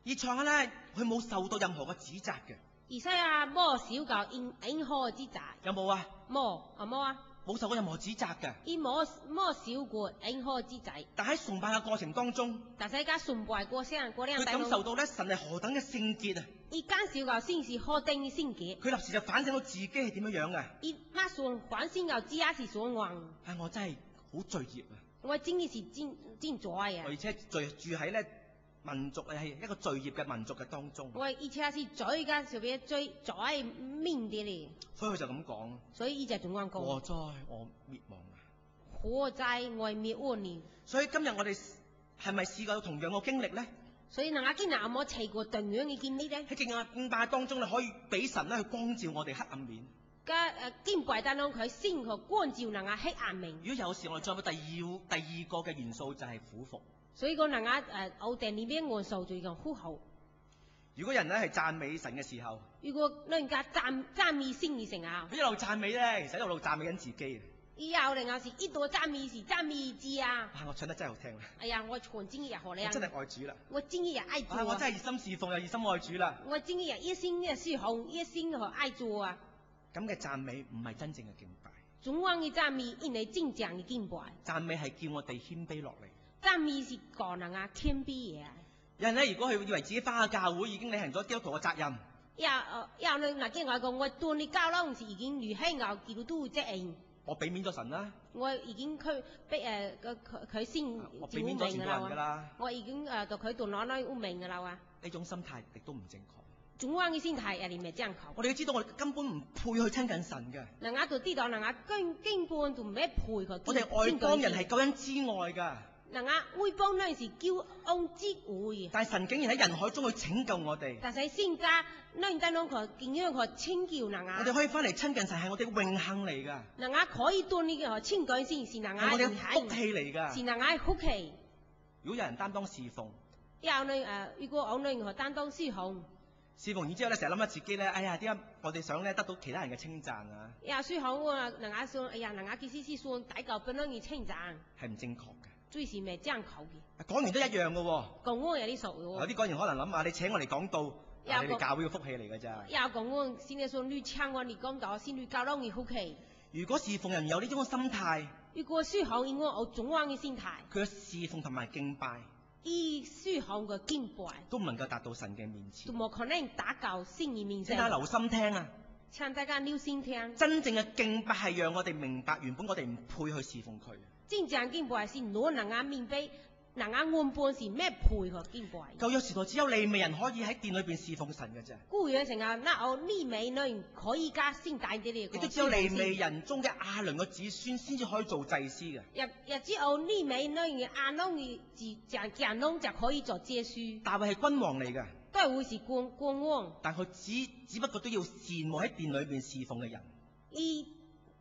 以賽亞咧，佢冇受到任何嘅指責嘅。以賽亞冇受到任何指責。有冇啊？冇啊。冇受過任何指責嘅。伊冇受過任何指責。但喺崇拜嘅過程當中，但係喺崇拜過程當中，佢感受到咧神係何等嘅聖潔啊！伊感受到神是何等嘅聖潔。佢立時就反省到自己係點樣樣嘅。伊馬上反省到自己是所行。我真係好罪孽啊！我真係是真罪啊！而且住喺咧民族係一個罪孽嘅民族嘅當中。我而且是罪嘅上邊罪面啲咧。所以佢就咁講。所以伊就咁樣講。禍哉我滅亡啊！禍哉我滅亡呢！所以今日我哋係咪試過有同樣嘅經歷咧？所以嗱，今日有冇齊過同樣嘅經歷咧？喺敬拜當中，你可以俾神咧去光照我哋黑暗面。敬拜當中佢先去光照人家黑暗面。如果有時我哋再有第二個嘅元素就係俯伏。所以講人家我哋呢邊元素就講俯伏。如果人咧係讚美神嘅時候，如果人家讚美神嘅時候，佢一路讚美咧，其實一路讚美緊自己。以後另外是一度讚美是讚美自己啊！我唱得真係好聽啊！哎呀，我唱真嘅好靚！我真係愛主啦！我真嘅愛主我真係熱心侍奉又熱心愛主啦！我真嘅一心嘅侍奉，一心嘅愛主啊！咁嘅讚美唔係真正嘅敬拜。總講嘅讚美，因為真正嘅敬拜。讚美係叫我哋謙卑落嚟。讚美是講人啊謙卑嘅。有人咧，如果佢以為自己返下教會已經履行咗基督徒嘅責任，有人嗱見我講，我對你教啦，是已經履行咗基督徒責任。我俾面咗神啦。我已經佢先我俾面咗全部人㗎啦。我已經到佢度攞嚟污名㗎啦啊！呢種心態亦都唔正確。總講嘅心態你咪正確。我哋要知道我哋根本唔配去親近神嘅。人家就知道人家根本就唔係配佢。我哋外邦人係救恩之外㗎。人家外邦人是救恩之外。但係神竟然喺人海中去拯救我哋。但係先家人家佢竟然佢拯救人家。我哋可以翻嚟親近神係我哋榮幸嚟㗎。人家可以對呢個親近神是人家我哋福氣嚟㗎。是人家福氣。如果有人擔當侍奉，如果我哋去擔當侍奉。侍奉完之後咧，成日諗下自己咧，哎呀，點解我哋想咧得到其他人嘅稱讚啊？侍奉啊，人家說，哎呀，人家其實是說大家本來要稱讚，係唔正確嘅。最是咪正確嘅？講完都一樣嘅喎。講完有啲熟嘅喎。有啲講員可能諗下，你請我嚟講道，你哋教會嘅福氣嚟㗎咋？有講完先至說你請我嚟講道，先至教到你福氣。如果侍奉人有呢種心態，如果侍奉應該有總樣嘅心態，佢嘅侍奉同埋敬拜，依書行嘅敬拜，都唔能夠達到神嘅面前都。冇可能打到聖嘅面前。請大家留心聽啊！請大家留心聽，真正嘅敬拜係讓我哋明白原本我哋唔配去侍奉佢。真正敬拜是攞人家明白，人家原本是咩配合敬拜。舊約時代只有利未人可以喺殿裏邊侍奉神嘅啫，古約成日那有利未人可以加先大啲嘅，亦都只有利未人中嘅亞倫嘅子孫先至可以做祭司嘅。也只有利未人嘅亞倫嘅子孫就可以做祭司。大衛係君王嚟嘅，都會是君王，但佢只不過都要羨慕喺殿裏邊侍奉嘅人，伊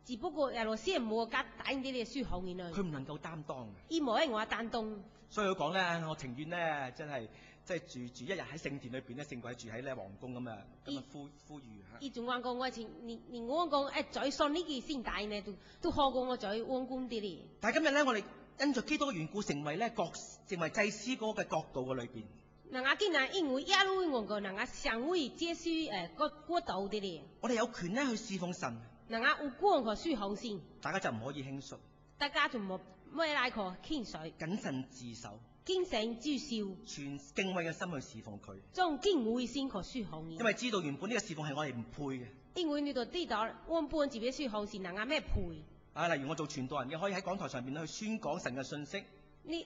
只不過又羨慕加大啲嘅書行嘅佢唔能夠擔當嘅。伊冇人話擔當。所以佢講咧，我情願咧，真係即係住一日喺聖殿裏邊咧，勝過住喺咧皇宮咁啊！咁啊呼籲嚇。伊仲講我情，連我講再信呢件先大呢，都好過我在王宮啲咧。但係今日咧，我哋因着基督嘅緣故，成為祭司嗰個國度嘅裏邊。人家竟然因為耶路王個人家上位祭司嗰度啲咧，我哋有權咧去侍奉神。人家有光個書行先，大家就唔可以輕率，大家就冇咩拉個輕水，謹慎自守，謹慎自守，全敬畏嘅心去侍奉佢。將敬畏先個書行。因為知道原本呢個侍奉係我哋唔配嘅。因為你就知道原本自己書行是人家咩配。例如我做傳道人嘅，可以喺講台上邊去宣講神嘅信息。你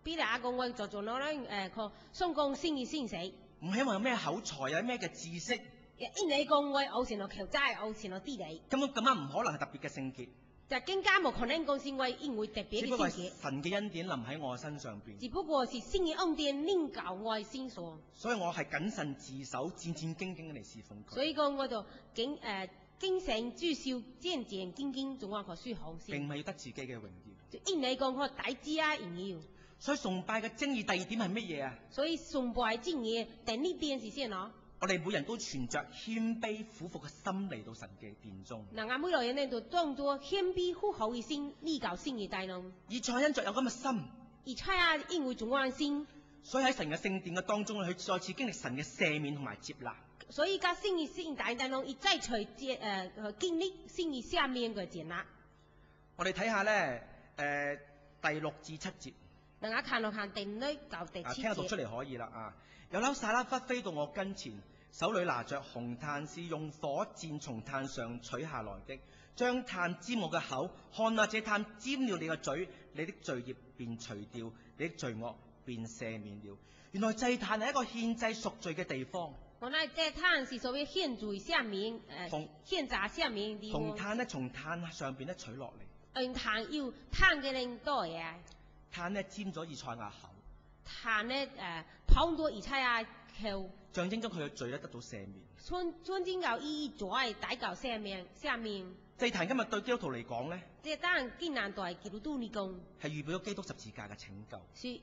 比如講我做嗰個雙講先意先死，唔係因為有咩口才，有咩嘅知識。因你講我有前路求齋，有前路啲你。咁樣唔可能係特別嘅聖潔。就更加冇可能講是我因為特別嘅聖潔。只不過係神嘅恩典臨喺我身上邊。只不過是聖嘅恩典臨教我先所。所以我係謹慎自守、戰戰兢兢嚟侍奉佢。所以講我就謹慎自守、戰戰兢兢做我個書行先。並唔係要得自己嘅榮耀。就因你講我大志啊榮耀。所以崇拜嘅精義第二點係乜嘢啊？所以崇拜精義第呢點是先咯。我哋每人都存着謙卑俯伏嘅心嚟到神嘅殿中。人家每個人呢都當作謙卑俯伏嘅心嚟教聖嘅大能。以賽因着有咁嘅心，而賽啊因為仲安心，所以喺神嘅聖殿嘅當中，佢再次經歷神嘅赦免同埋接納。所以家聖嘅聖大能，而再隨經歷聖嘅下面嘅接納。我哋睇下咧，第6至7節。大家看第6到第7節。聽得讀出嚟可以啦啊！有粒撒拉弗飛到我跟前，手裏拿着紅炭，是用火箭從炭上取下來的。將炭沾我嘅口，看啊，這炭沾了你嘅嘴，你的罪孽便除掉，你的罪惡便赦免了。原來祭壇係一個獻祭贖罪嘅地方。原來這炭是所謂獻罪下面獻炸下面的地方。紅炭咧從炭上邊咧取落嚟。炭要炭嘅人多嘢。炭咧沾咗以賽亞口。炭咧碰到以賽亞口。象徵咗佢嘅罪咧得到赦免。尊敬有意義在大教赦免。祭壇今日對基督徒嚟講咧，即當然竟然對基督徒嚟講，係預備咗基督十字架嘅拯救。是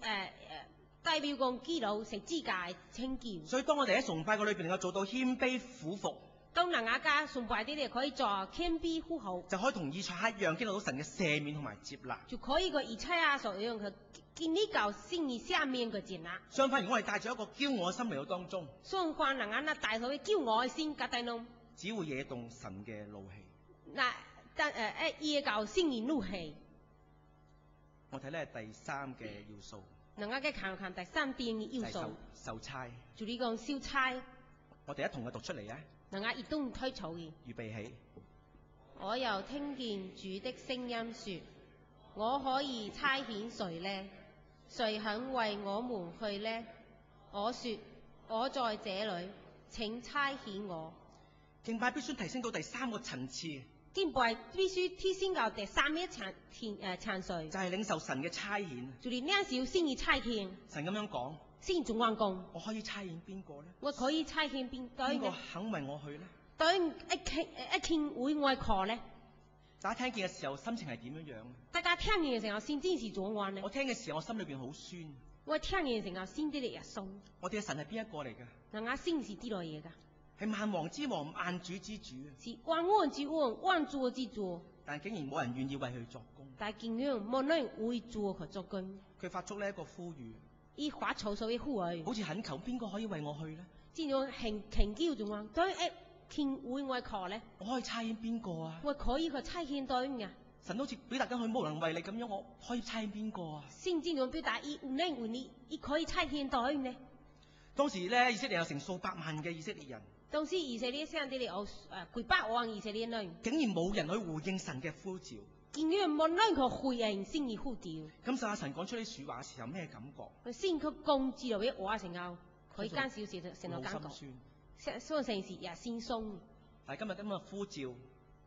代表講基督十字架嘅拯救。所以當我哋喺崇拜嘅裏邊能夠做到謙卑俯伏，當人家崇拜啲咧可以做謙卑俯伏，就可以同以賽亞一樣經歷到神嘅赦免同埋接納。就可以個以賽亞所樣嘅經歷到聖意下面嘅接納。相反，如果我哋帶住一個驕傲嘅心嚟到當中，相反人家那帶咗啲驕傲嘅心夾帶弄，只會惹動神嘅怒氣。惹到聖意怒氣。我睇咧第3嘅要素。人家嘅看第3點嘅要素。受差。就呢個受差。我哋一同嘅讀出嚟啊！人家亦都唔推錯嘅。預備起。我又聽見主的聲音說：我可以差遣誰呢？誰肯為我們去呢？我說：我在這裏，請差遣我。敬拜必須提升到第3個層次。敬拜必須提升到第3個層次，就係領受神嘅差遣。就係領受聖嘅差遣。神咁樣講。聖仲話講。我可以差遣邊個呢？我可以差遣邊個肯為我去呢？對一傾會外課呢？大家聽見嘅時候心情係點樣樣？大家聽見嘅時候先真是怎樣呢？我聽嘅時候我心裏邊好酸。我聽見嘅時候先啲嚟日鬆。我哋嘅神係邊一個嚟㗎？人家先是啲來嘢㗎。係萬王之王、萬主之主。是萬王之王、萬主之主。但竟然冇人願意為佢作工。但竟然冇人為做佢作工。佢發出呢一個呼籲。依發出所謂呼籲。好似懇求邊個可以為我去呢？這種祈求仲話，對傾會外課呢？我可以差遣邊個啊？我可以去差遣對啊。神好似表達緊佢無能為力咁樣，我可以差遣邊個啊？聖經中表達伊無能為力，伊可以差遣到呢？當時咧，以色列有成數百萬嘅以色列人，當時以色列上啲嚟有幾百萬以色列人，竟然冇人去回應神嘅呼召。竟然冇任何回應聖嘅呼召。咁就阿神講出啲説話嘅時候，咩感覺？聖佢講知道嘅話成後，佢間少少成到感覺，心所以成時也先鬆。但係今日嘅呼召，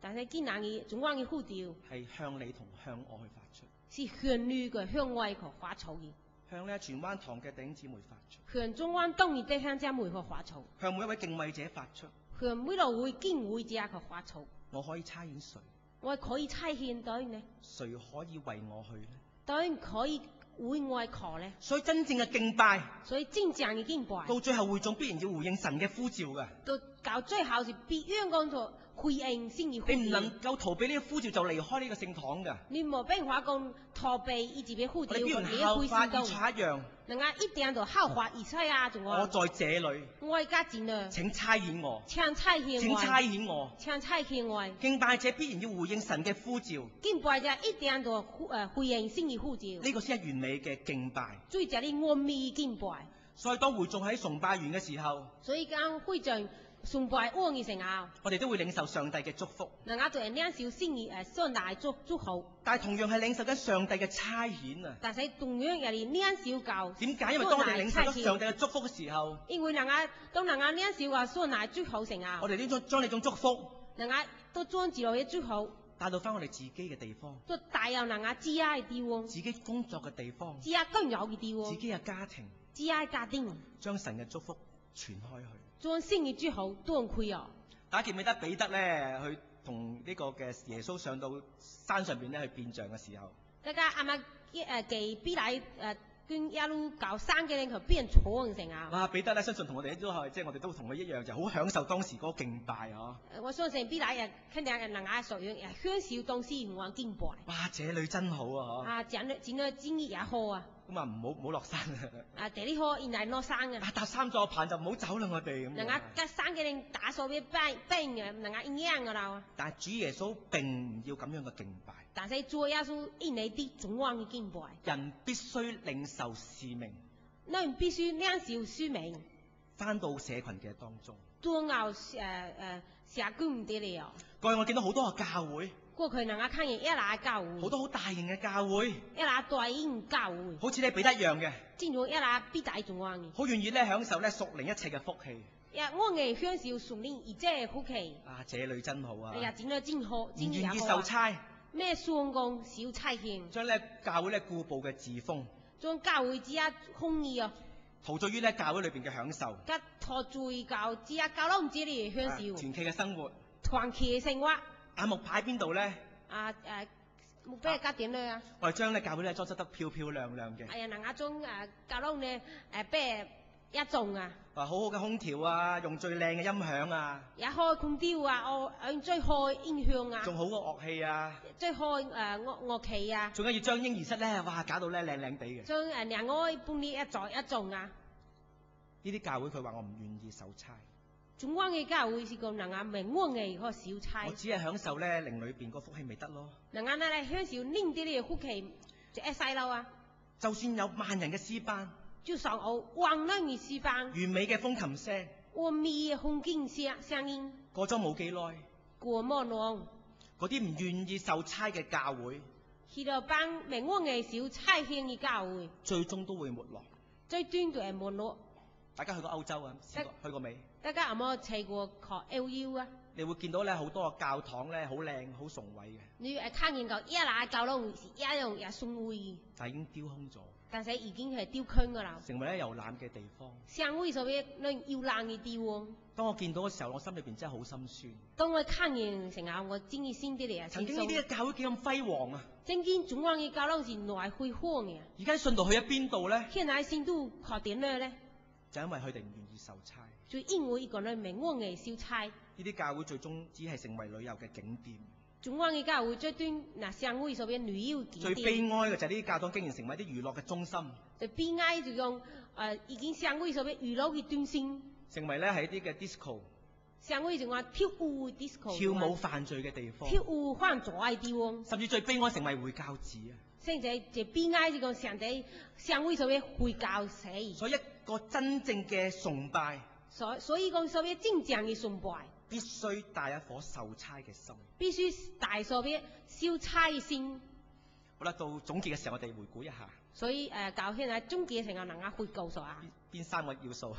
但係今日嘅總關嘅呼召係向你同向我去發出，是向你嘅向外個發出嘅，向呢荃灣堂嘅弟兄姊妹發出，向中灣東面的鄉姐妹個發出，向每一位敬畏者發出，向每一位敬畏者個發出。我可以差遣誰？我可以差遣到呢？誰可以為我去呢？當然可以為我求呢。所以真正嘅敬拜，所以真正嘅敬拜，到最後會眾必然要回應神嘅呼召嘅。到最後是必須講做回應先而呼召。你唔能夠逃避呢個呼召就離開呢個聖堂嘅。你冇辦法講逃避以至俾呼召，你必須效法以賽一樣。人家一定要效法以賽亞仲話。我在這裡。我而家戰啊！請差遣我。請差遣我。請差遣我。請差遣我。敬拜者必然要回應神嘅呼召。敬拜者一定要回應先而呼召。呢個先係完美嘅敬拜。最就係完美敬拜。所以當會眾喺崇拜完嘅時候，所以講會眾崇拜完嘅時候，我哋都會領受上帝嘅祝福。人家就係領受先而上帝祝福。但係同樣係領受緊上帝嘅差遣啊！但係同樣又係領受教。點解？因為當我哋領受咗上帝嘅祝福嘅時候，因為人家當人家領受話上帝祝福成啊，我哋呢將呢種祝福，人家都將自己嘅祝福帶到翻我哋自己嘅地方，都帶入人家自己嘅地方，自己工作嘅地方，自己工作嘅地方，自己嘅家庭，自己嘅家庭，將神嘅祝福傳開去，將聖嘅祝福當開啊！大家記唔記得彼得咧去同呢個嘅耶穌上到山上邊咧去變像嘅時候？大家啱啱記彼得跟一路搞山嘅人佢變錯成啊！哇！彼得咧相信同我哋都係，即係我哋都同佢一樣，就好享受當時嗰個敬拜啊！我相信彼得也肯定人家屬於享受當時唔玩敬拜。哇！這裏真好啊！啊，整得經驗也好啊！咁啊，唔好落山啊！第呢棵原來落山啊！搭3座棚就唔好走啦，我哋咁。人家隔山嘅人打掃俾兵嘅，人家一樣噶啦。但係主耶穌並唔要咁樣嘅敬拜。但係主耶穌因你啲總往嘅敬拜。人必須領受使命。人必須領受使命。返到社群嘅當中。當牛社區唔得了。過去我見到好多個教會。過去人家看見一拿教會，好多好大型嘅教會，一拿大型教會，好似你彼得一樣嘅，正如一拿彼得仲話嘅，好願意咧享受咧屬靈一切嘅福氣。我哋享受屬靈一切嘅福氣。啊，這裏真好啊！哎呀，整得真好，唔願意受差。咩雙工小差遣？將咧教會咧固步嘅自封，將教會之一空意啊！陶醉於咧教會裏邊嘅享受，吉陶醉教之一教都唔知你享受。團契嘅生活，團契嘅生活。眼目擺邊度咧？目標係加點咧啊！我哋將咧教會咧裝飾得漂漂亮亮嘅。哎呀，人家將教窿咧俾一種啊！好好嘅空調啊，用最靚嘅音響啊！也開空調啊，用最好音響啊！仲好嘅樂器啊！最好樂器啊！仲要將嬰兒室咧，哇，搞到咧靚靚地嘅。將另外半啲一種啊！呢啲教會佢話我唔願意受差。總關嘅教會是講人家明安嘅嗰個小差。我只係享受咧靈裏邊個福氣咪得咯。人家咧享受靈啲嘅福氣就一細路啊！就算有萬人嘅詩班，就上好萬人嘅詩班，完美嘅風琴聲，完美嘅風景聲音。過咗冇幾耐，過冇耐，嗰啲唔願意受差嘅教會，去到幫明安嘅小差獻嘅教會，最終都會沒落。最終都係沒落。大家去過歐洲啊？去過未？大家有冇去過 LU 啊？你會見到咧好多個教堂咧好靚好崇偉嘅。你看見個一拿教堂是一樣也崇偉，但係已經丟空咗。但係已經係丟空㗎啦。成為咧遊覽嘅地方。成為所謂遊覽嘅地方。當我見到嘅時候，我心裏邊真係好心酸。當我看見成日我真係先啲嚟啊！曾經呢啲嘅教會幾咁輝煌啊！曾經總講嘅教堂是內輝煌嘅。而家信徒去咗邊度咧？現在信徒學點咧？就因為佢哋唔願意受差。就因為一個人明安嘅小差。呢啲教會最終只係成為旅遊嘅景點。總講嘅教會最端成為所謂旅遊景點。最悲哀嘅就係呢啲教堂竟然成為啲娛樂嘅中心。最悲哀就講已經成為所謂娛樂嘅中心。成為咧係一啲嘅 disco。上會就話跳舞 disco， 跳舞犯罪嘅地方，跳舞犯罪嘅地方，甚至最悲哀成為會教子啊！甚至最悲哀就講上會所謂會教死。所以一個真正嘅崇拜，所以講所謂真正嘅崇拜，必須帶一顆受差嘅心。必須帶所謂受差嘅心。好啦，到總結嘅時候，我哋回顧一下。所以教現在總結嘅時候，能夠回顧咗啊。邊三個要素？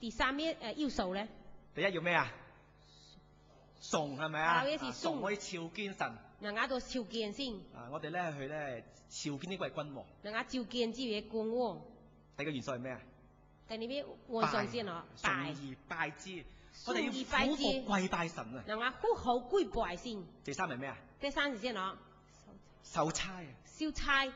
第三咩要素咧？第一要咩啊？崇係咪啊？崇可以朝見神。能夠到朝見先。我哋咧去咧朝見呢位君王。能夠朝見之位君王。第二個元素係咩啊？第二邊元素先咯，崇而拜之。我哋要俯伏跪拜神啊！能夠俯伏跪拜先。第三係咩啊？第三是先咯，受差啊！受差。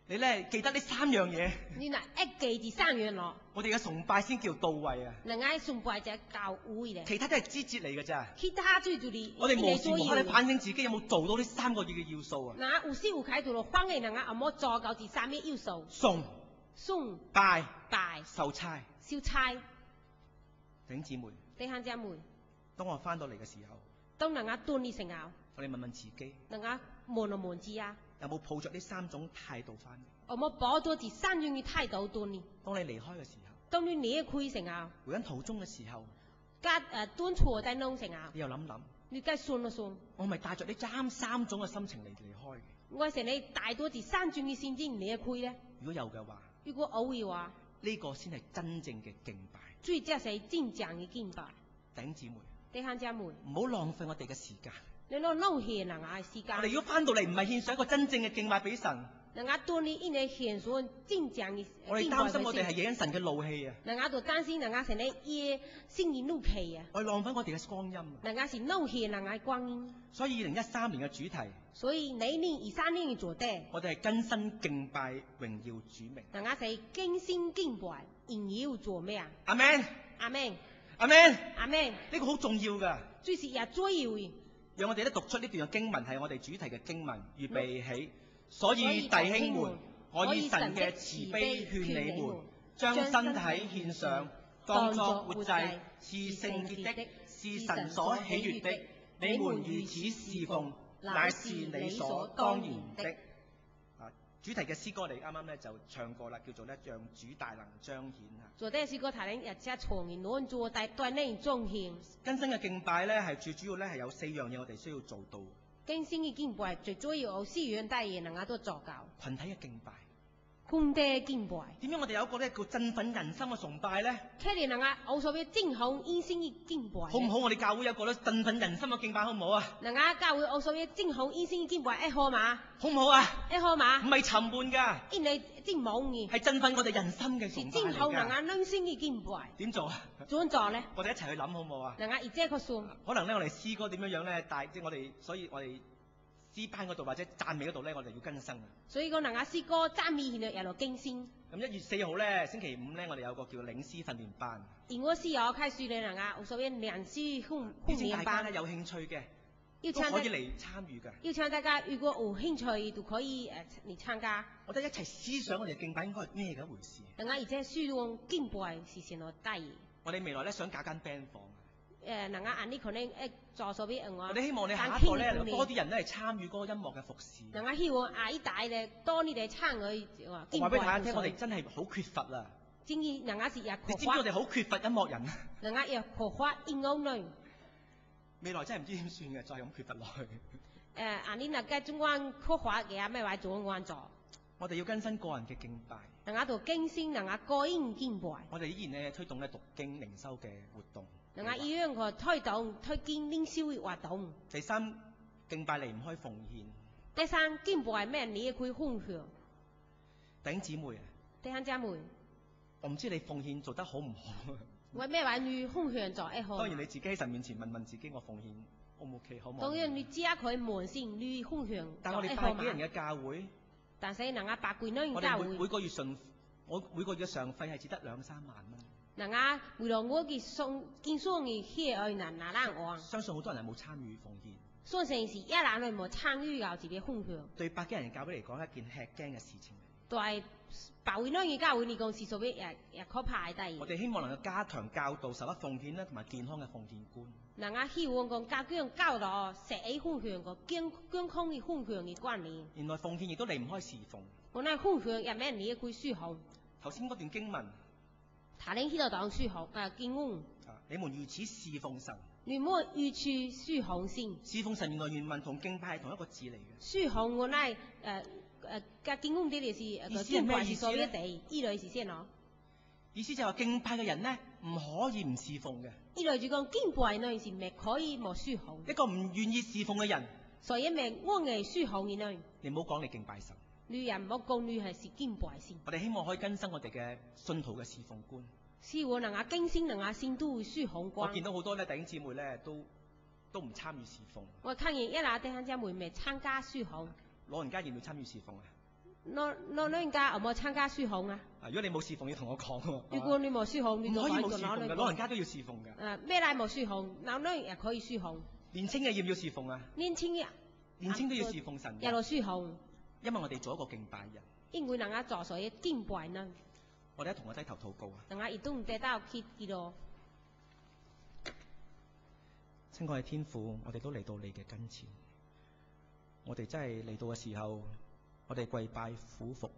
你咧記得呢三樣嘢。你嗱一記住三樣咯。我哋嘅崇拜先叫到位啊！能夠崇拜就係教會咧。其他都係枝節嚟嘅咋。其他最主要。我哋無時無刻你反省自己有冇做到呢三個嘅要素啊！嗱，有時有開到咯，反而能夠有冇做到第三個要素？崇拜受差。受差。弟兄姊妹。弟兄姊妹。當我翻到嚟嘅時候。當能夠斷嘅時候。我哋問問自己。能夠問自己啊。有冇抱着呢三種態度翻嚟？有冇抱咗第三種嘅態度斷呢？當你離開嘅時候。當你離開時候。回緊途中嘅時候。斷錯在弄時候。你又諗。你梗係算一算。我咪帶着呢三種嘅心情嚟離開嘅。我成你帶咗第三種嘅心情離開咧？如果有嘅話。如果有嘅話。呢個先係真正嘅敬拜。最正係真正嘅敬拜。弟兄姊妹。弟兄姊妹。唔好浪費我哋嘅時間。你攞撈氣能嗌時間。我哋如果翻到嚟唔係獻上一個真正嘅敬拜俾神。能夠斷你因為獻上真正嘅。我哋擔心我哋係惹緊神嘅怒氣啊。能夠就擔心能夠成你惹聖言怒氣啊。我哋浪費我哋嘅光陰。能夠是怒氣能夠光陰。所以2013年嘅主題。所以你2023年嘅主題。我哋係更新敬拜榮耀主名。能夠係更新敬拜榮耀主名。阿們。阿們。阿們。阿們。呢個好重要㗎。最是也最要嘅。讓我哋咧讀出呢段嘅經文係我哋主題嘅經文，預備起。所以弟兄們，我以神嘅慈悲勸你們，將身體獻上，當作活祭，是聖潔的，是神所喜悅的。你們如此侍奉，乃是理所當然的。主題嘅詩歌你啱啱咧就唱過啦，叫做咧讓主大能彰顯啊。昨天詩歌睇咧，日即係從言攞做大能彰顯。更新嘅敬拜咧係最主要咧係有4樣嘢我哋需要做到。更新嘅敬拜最主要有4樣大嘢能夠都做到。群體嘅敬拜。群體嘅敬拜。點解我哋有一個咧叫振奮人心嘅崇拜咧？佢哋能夠有所謂正向醫生嘅敬拜。好唔好？我哋教會有個咧振奮人心嘅敬拜，好唔好啊？能夠教會有所謂正向醫生嘅敬拜，好嘛？好唔好啊？好嘛？唔係沉悶㗎，因為正冇嘅，係振奮我哋人心嘅崇拜嚟㗎。正向能夠能升嘅敬拜。點做啊？點做咧？我哋一齊去諗好唔好啊？能夠而家個數。可能咧，我哋詩歌點樣咧？即係我哋，所以我哋。詩班嗰度或者讚美嗰度咧，我哋要更新啊！所以講能夠詩歌讚美現在又來更新。咁1月4號咧，星期5咧，我哋有個叫領詩訓練班。而我師友開始咧，能夠所謂領詩訓練班。大家咧有興趣嘅，都可以嚟參與㗎。要請大家如果有興趣，都可以嚟參加。我哋一齊思想我哋敬拜應該係咩嘅一回事。能夠而且書用敬拜是成個大嘢。我哋未來咧想搞間 band 房。能夠按呢個咧做所謂我哋希望你下一代咧多啲人咧嚟參與嗰個音樂嘅服侍。能夠希望下一代咧多啲嚟參與。我話俾大家聽，我哋真係好缺乏啦。正義能夠是也缺乏。你知唔知我哋好缺乏音樂人啊？能夠也缺乏音樂人。未來真係唔知點算嘅，再咁缺乏落去。按呢嗱嘅中間缺乏嘅咩話做安做？我哋要更新個人嘅敬拜。能夠做更新，能夠個人敬拜。我哋依然咧推動咧讀經靈修嘅活動。能夠依樣個推薦靈修嘅活動。第3，敬拜離唔開奉獻。第3，敬拜咩？你也可以奉獻。弟兄姊妹啊！弟兄姊妹，我唔知你奉獻做得好唔好。為咩話你奉獻做好？當然你自己喺神面前問問自己，我奉獻 O 唔 OK 好唔好？當然你知下佢門先，你奉獻。但我哋百幾人嘅教會。但係能夠百幾人嘅教會。我哋每個月嘅常費係只得2-3萬蚊。能夠為了我嘅經商嘅血而難我。相信好多人係冇參與奉獻。相信是一兩人冇參與到自己奉獻。對百幾人嘅教會嚟講，係一件吃驚嘅事情。對白會當嘅教會嚟講是屬於也可怕嘅代我哋希望能夠加強教導十一奉獻咧，同埋健康嘅奉獻觀。人家希望講加強教導實際奉獻個健康嘅奉獻嘅觀念。原來奉獻亦都離唔開侍奉。我哋奉獻入面你會侍奉。頭先嗰段經文，頭先呢度講侍奉經文。你們如此侍奉神。你們如此侍奉先。侍奉神原來原文同敬拜係同一個字嚟嘅。侍奉我哋嘅經文啲嚟是個敬拜是屬於地，依類是先咯。意思就係話敬拜嘅人咧，唔可以唔侍奉嘅。依類就講敬拜呢是唔可以冇侍奉。一個唔願意侍奉嘅人，所以咪我嘅侍奉嘅呢？你唔好講你敬拜神。女人唔好講女係是敬拜先。我哋希望可以更新我哋嘅信徒嘅侍奉觀。希望能夠更新能夠先都會侍奉觀。我見到好多咧弟兄姊妹咧都唔參與侍奉。我看見一嗱弟兄姊妹未參加侍奉。老人家要唔要參與侍奉啊？老人家有冇參加侍奉啊？如果你冇侍奉，要同我講喎。如果你冇侍奉，你就可以冇侍奉嘅，老人家都要侍奉嘅。咩嚟冇侍奉？老人也可以侍奉。年青嘅要唔要侍奉啊？年青都要侍奉神嘅。有落侍奉。因為我哋做一個敬拜人。因為能夠做所謂敬拜呢。我哋一同我低頭禱告啊！能夠亦都唔得到祈禱。親愛嘅天父，我哋都嚟到你嘅跟前。我哋真係嚟到嘅時候，我哋跪拜俯伏，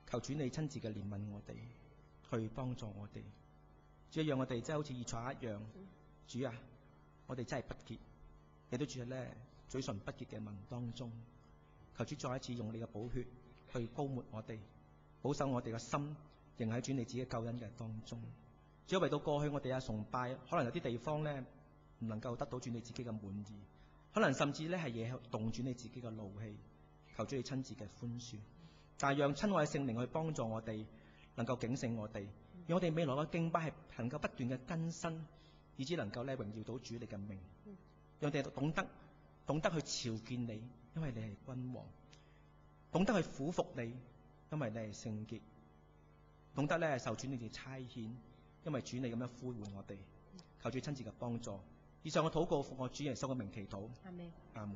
求主你親自嘅憐憫我哋，去幫助我哋。主啊，讓我哋真係好似以賽亞一樣。主啊，我哋真係不潔，亦都住喺咧嘴唇不潔嘅民當中。求主再一次用你嘅寶血去膏抹我哋，保守我哋嘅心，仍喺主你自己救恩嘅當中。主啊，為到過去我哋崇拜，可能有啲地方咧唔能夠得到主你自己嘅滿意，可能甚至咧係惹動住你自己嘅怒氣。求主你親自嘅寬恕，但係讓親愛嘅聖靈去幫助我哋，能夠警醒我哋，讓我哋未來嘅敬拜係能夠不斷嘅更新，以至能夠咧榮耀到主你嘅名。讓我哋懂得去朝見你，因為你係君王；懂得去俯伏你，因為你係聖潔；懂得咧受主你哋差遣，因為主你咁樣呼喚我哋。求主親自嘅幫助。以上嘅禱告奉我主耶穌嘅名祈禱。阿們。